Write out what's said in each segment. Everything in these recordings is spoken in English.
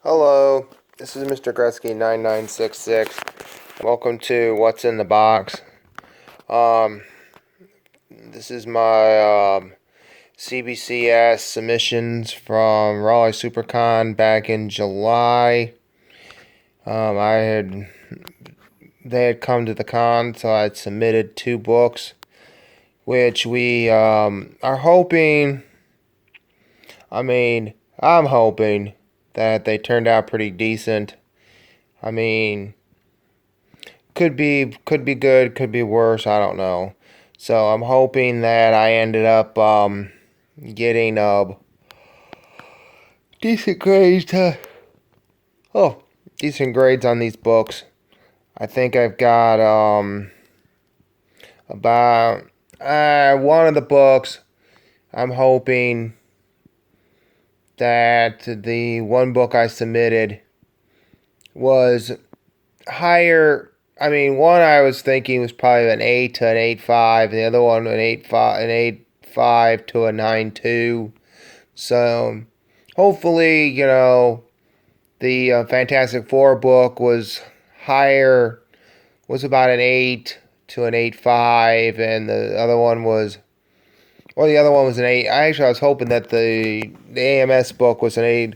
Hello, this is Mr. Gretzky 9966. Welcome to What's in the Box. This is my Cbcs submissions from Raleigh supercon back in July. They had come to the con, so I had submitted 2 books, which we are hoping. I'm hoping that they turned out pretty decent. Could be good, could be worse, I don't know. So I'm hoping that I ended up getting decent grades decent grades on these books. I think I've got about one of the books. I'm hoping that the one book I submitted was higher. One I was thinking was probably an 8 to an 8.5, and the other one an 8.5 to a 9.2. So hopefully, the Fantastic Four book was higher, was about an 8 to an 8.5, and the other one was an 8. I was hoping that the AMS book was an 8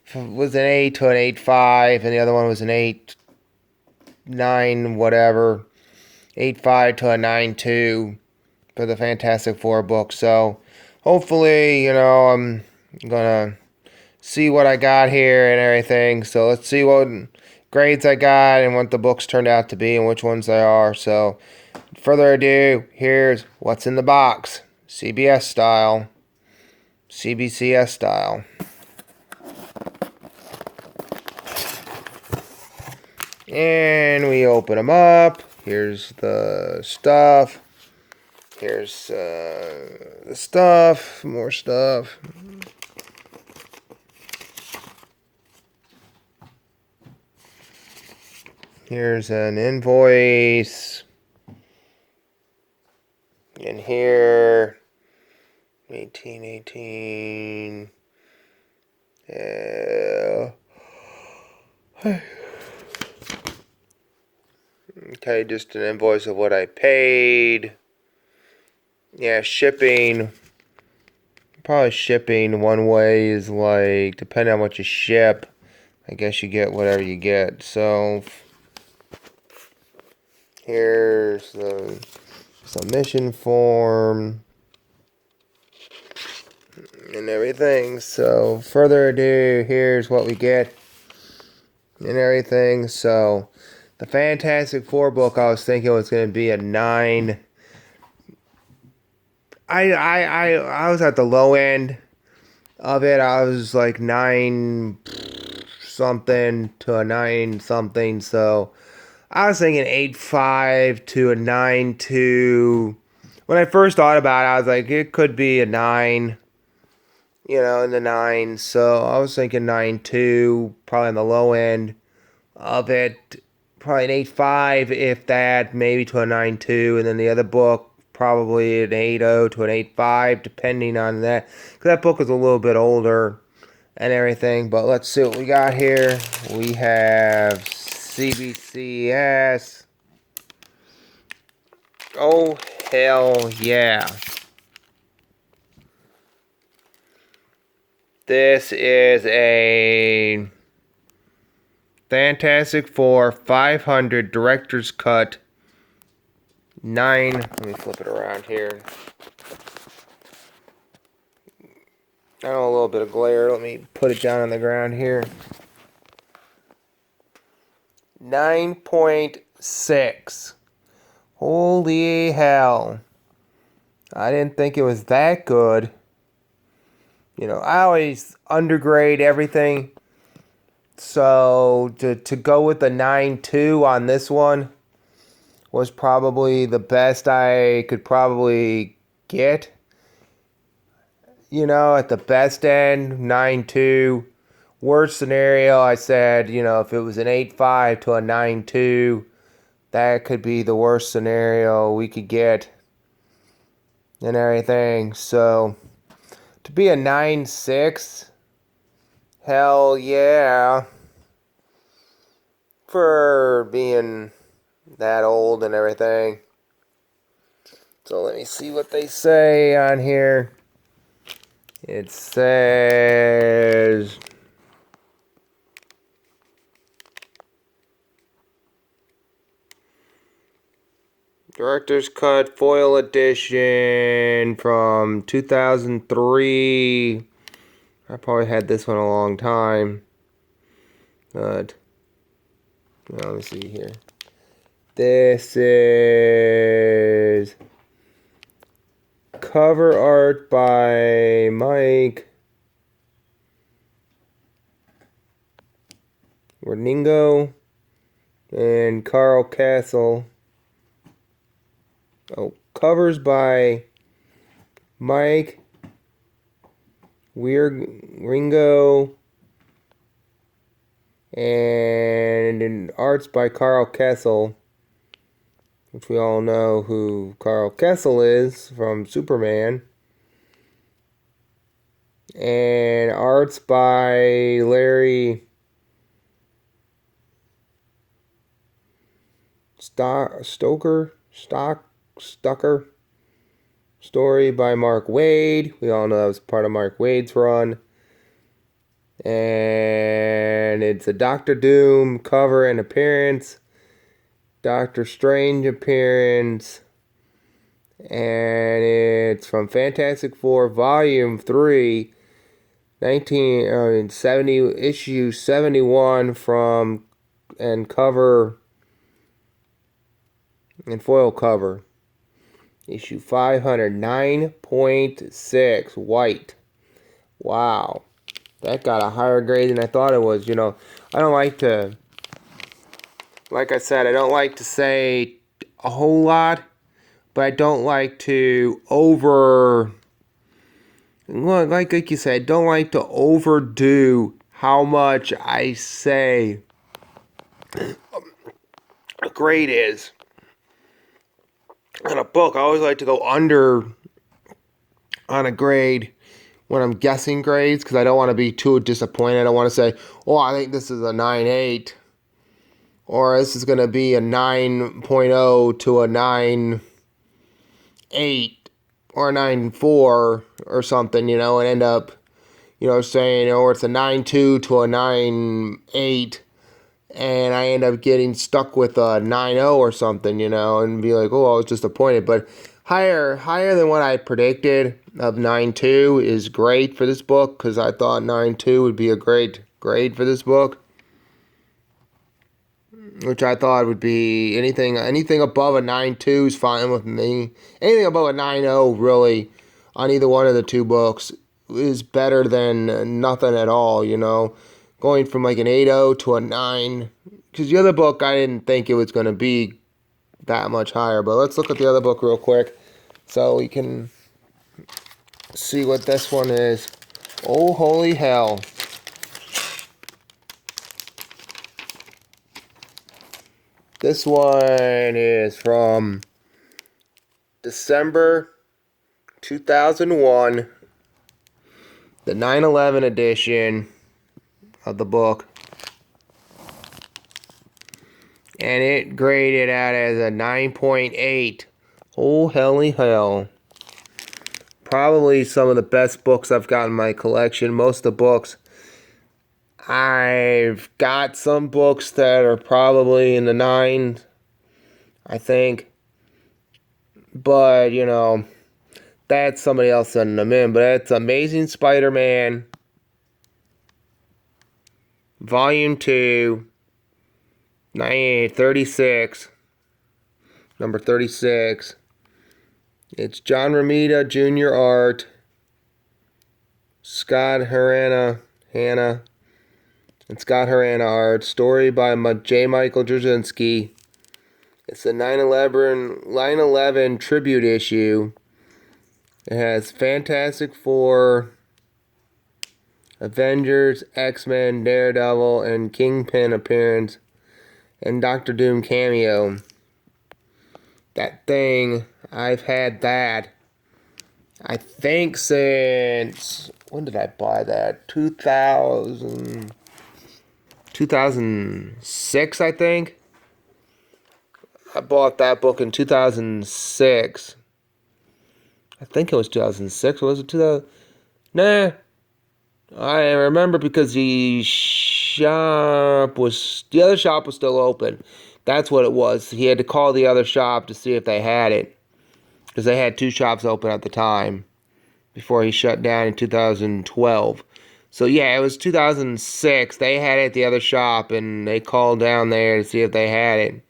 to an 8.5, and the other one was an 8.9 whatever, 8.5 to a 9.2 for the Fantastic Four book. So hopefully, I'm gonna see what I got here and everything. So let's see what grades I got and what the books turned out to be and which ones they are. So further ado, here's what's in the box. CBCS style. And we open them up. Here's the stuff. Here's the stuff. More stuff. Here's an invoice. In here, 1818. Okay, just an invoice of what I paid. Yeah, shipping. Probably shipping one way is like, depending on what you ship, I guess you get whatever you get. So here's the submission form and everything. So further ado, here's what we get and everything. So the Fantastic Four book, I was thinking was going to be a 9. I was at the low end of it. I was like 9 something to a 9 something. So I was thinking 8.5 to a 9.2. When I first thought about it, I was like, it could be a 9, in the 9. So I was thinking 9.2, probably on the low end of it. Probably an 8.5, if that, maybe to a 9.2. And then the other book, probably an 8.0 to an 8.5, depending on that. Because that book is a little bit older and everything. But let's see what we got here. We have Cbcs. Oh, hell yeah. This is a Fantastic Four 500 Director's Cut 9. Let me flip it around here. I know a little bit of glare. Let me put it down on the ground here. 9.6. Holy hell. I didn't think it was that good. I always undergrade everything. So to go with the 9.2 on this one was probably the best I could probably get. At the best end, 9.2. Worst scenario, I said, if it was an 8.5 to a 9.2, that could be the worst scenario we could get and everything. So to be a 9.6 Hell yeah. For being that old and everything. So let me see what they say on here. It says... Director's Cut Foil Edition from 2003. I probably had this one a long time. But, let me see here. This is cover art by Mike Werningo and Carl Castle. Oh, covers by Mike Ringo and arts by Carl Kessel, which we all know who Carl Kessel is from Superman, and arts by Larry Stucker. Story by Mark Waid. We all know that was part of Mark Waid's run. And it's a Doctor Doom cover and appearance. Doctor Strange appearance. And it's from Fantastic Four Volume 3. 1970 issue 71 from and cover and foil cover. Issue 509.6 white. Wow. That got a higher grade than I thought it was. I don't like to, like I said, I don't like to say a whole lot, but I don't like to like you said, I don't like to overdo how much I say a grade is. On a book, I always like to go under on a grade when I'm guessing grades, because I don't want to be too disappointed. I don't want to say, oh, I think this is a 9.8, or this is going to be a 9.0 to a 9.8 or a 9.4 or something, and end up, saying, or it's a 9.2 to a 9.8, and I end up getting stuck with a 9.0 or something, and be like, oh, I was disappointed. But higher than what I predicted of 9.2 is great for this book, because I thought 9.2 would be a great grade for this book, which I thought would be anything above a 9.2 is fine with me. Anything above a 9.0 really on either one of the two books is better than nothing at all, going from like an 8.0 to a 9, because the other book I didn't think it was going to be that much higher. But let's look at the other book real quick so we can see what this one is. Oh, holy hell. This one is from December 2001, the 9/11 edition of the book, and it graded out as a 9.8. Oh, helly hell. Probably some of the best books I've got in my collection. Most of the books, I've got some books that are probably in the 9s, I think. But, that's somebody else sending them in. But it's Amazing Spider-Man, Volume 2, 36, number 36. It's John Romita Jr. art, Scott Hanna, and Scott Hanna art. Story by J. Michael Jasinski. It's the 9/11 tribute issue. It has Fantastic Four, Avengers, X-Men, Daredevil, and Kingpin appearance, and Doctor Doom cameo. That thing, I've had that. I think since, when did I buy that? 2006, I think. I bought that book in 2006. I think it was 2006. Was it 2000? Nah. I remember because the other shop was still open. That's what it was. He had to call the other shop to see if they had it. Because they had two shops open at the time before he shut down in 2012. So yeah, it was 2006. They had it at the other shop, and they called down there to see if they had it.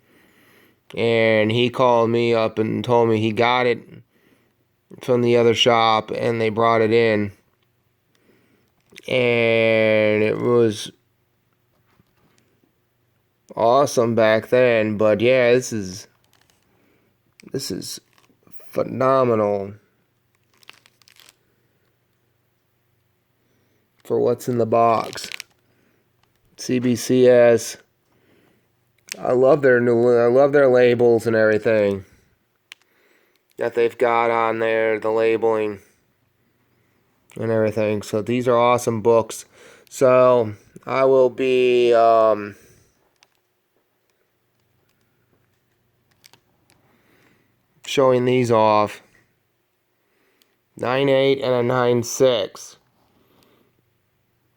And he called me up and told me he got it from the other shop, and they brought it in. And it was awesome back then. But yeah, this is phenomenal for what's in the box. Cbcs. I love their labels and everything that they've got on there, the labeling and everything. So these are awesome books. So I will be showing these off. 9.8 and a 9.6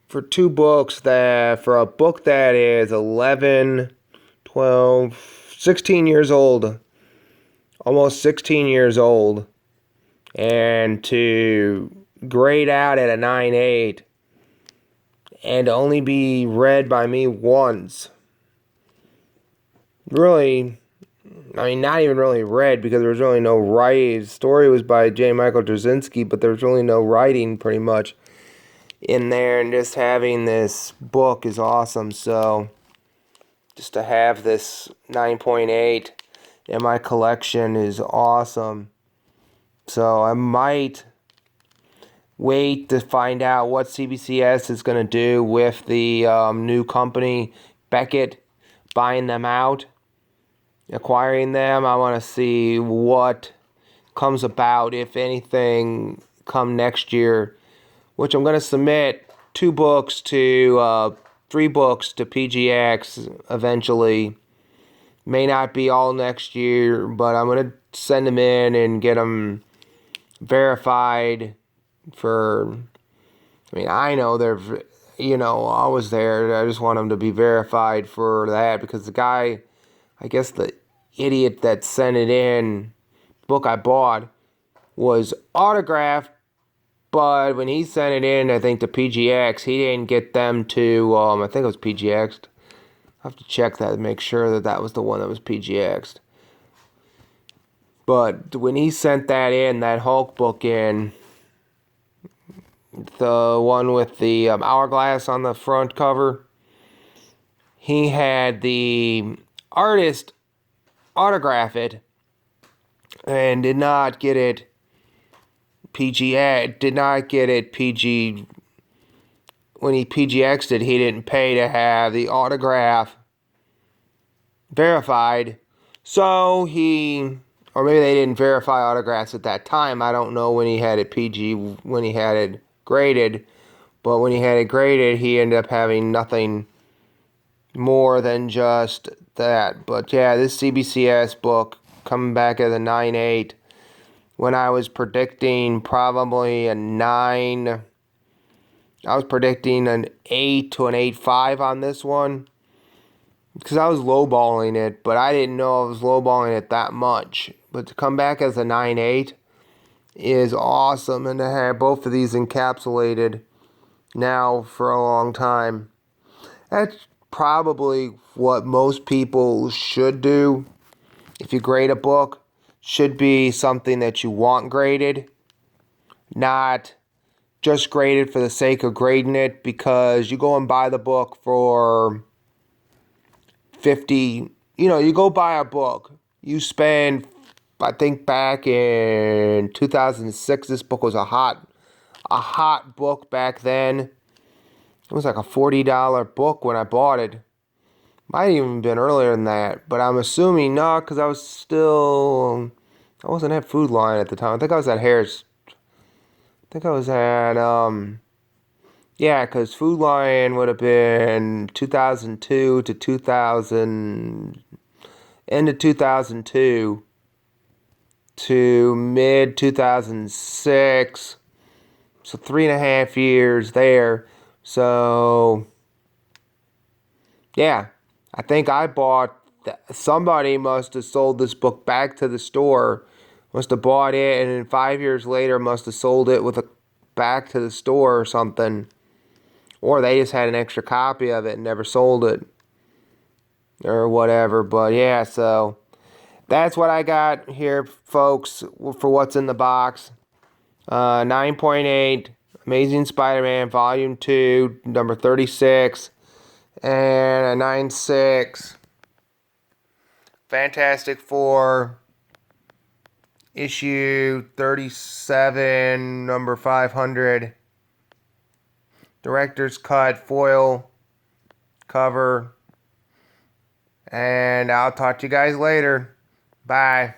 for two books for a book that is 11, 12, 16 years old, almost 16 years old, and to grade out at a 9.8 and only be read by me once. Really, I mean, not even really read, because there was really no writing. The story was by J. Michael Straczynski, but there was really no writing pretty much in there, and just having this book is awesome. So just to have this 9.8 in my collection is awesome. So I might wait to find out what CBCS is going to do with the new company, Beckett, buying them out, acquiring them. I want to see what comes about, if anything, come next year, which I'm going to submit 3 books to PGX eventually. May not be all next year, but I'm going to send them in and get them verified for, I mean, I know they're, I was there. I just want them to be verified for that, because the guy, I guess the idiot that sent it in, the book I bought, was autographed, but when he sent it in, I think to PGX, he didn't get them to, I think it was PGX. I have to check that and make sure that that was the one that was PGX. But when he sent that in, that Hulk book in, the one with the hourglass on the front cover, he had the artist autograph it and did not get it PG. When he PGX'd it, he didn't pay to have the autograph verified. So or maybe they didn't verify autographs at that time. I don't know when he had it when he had it graded. But when he had it graded, he ended up having nothing more than just that. But yeah, this CBCS book coming back at a 9.8, when I was predicting probably a 9, I was predicting an 8 to an 8.5 on this one, because I was lowballing it, but I didn't know I was lowballing it that much. But to come back as a 9.8 is awesome, and to have both of these encapsulated now for a long time. That's probably what most people should do. If you grade a book, should be something that you want graded, not just graded for the sake of grading it, because you go and buy the book for 50, you go buy a book, you spend, I think back in 2006, this book was a hot book back then. It was like a $40 book when I bought it. Might have even been earlier than that, but I'm assuming not, because I wasn't at Food Line at the time. I think I was at Harris. think I was at, yeah, because Food Lion would have been 2002 to 2000, end of 2002 to mid 2006. So 3.5 years there. So, yeah, I think I bought, somebody must have sold this book back to the store, must have bought it, and then 5 years later must have sold it with a back to the store or something. Or they just had an extra copy of it and never sold it. Or whatever. But yeah, so that's what I got here, folks, for what's in the box. 9.8, Amazing Spider-Man Volume 2, number 36. And a 9.6, Fantastic Four, issue 37, number 500. Director's cut, foil cover. And I'll talk to you guys later. Bye.